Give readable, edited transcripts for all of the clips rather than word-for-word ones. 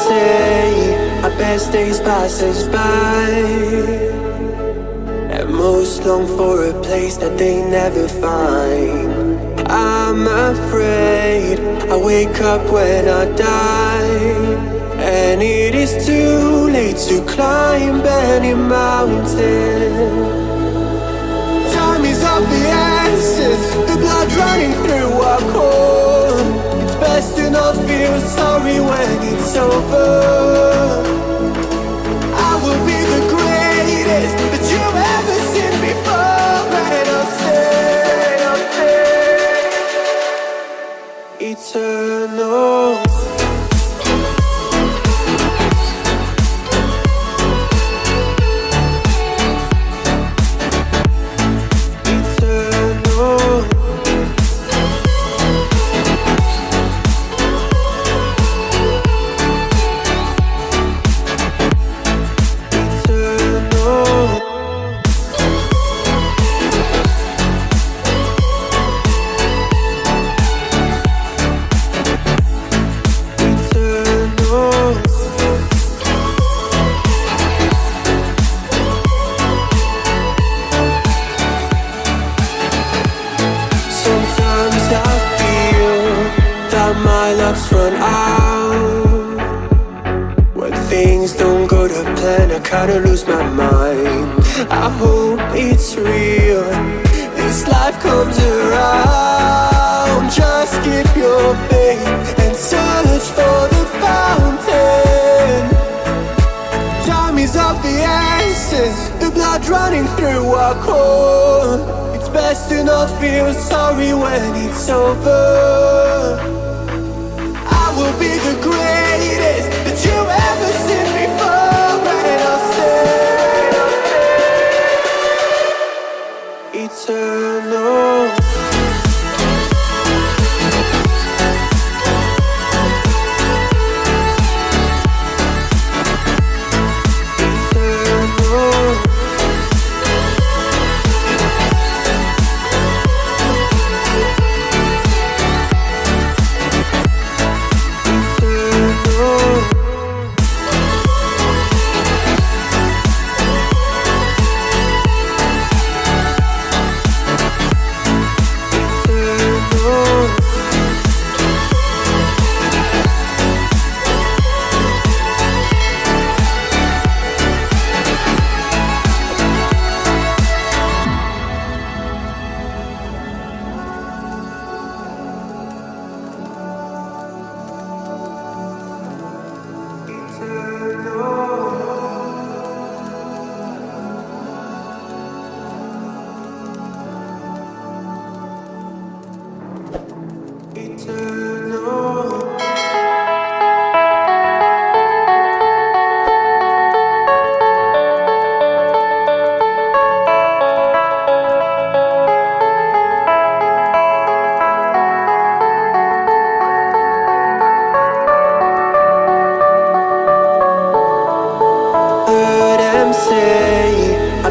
say our best days pass us by, and most long for a place that they never find. I'm afraid I wake up when I die, and it is too late to climb any mountain. Time is of the essence, the blood running through our core. It's best to not feel sorry when it's over. I will be the greatest that you've ever seen before, and I'll stay eternal. My luck's run out. When things don't go to plan, I kinda lose my mind. I hope it's real, this life comes around. Just keep your faith and search for the fountain. Time is of the essence, the blood running through our core. It's best to not feel sorry when it's over. Will be the greatest that you've ever seen before, and I'll stay eternal.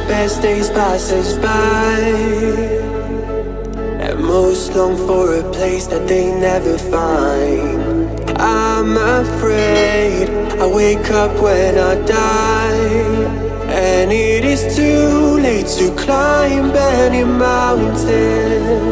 Best days pass us by, and most long for a place that they never find. I'm afraid I wake up when I die, and it is too late to climb any mountain.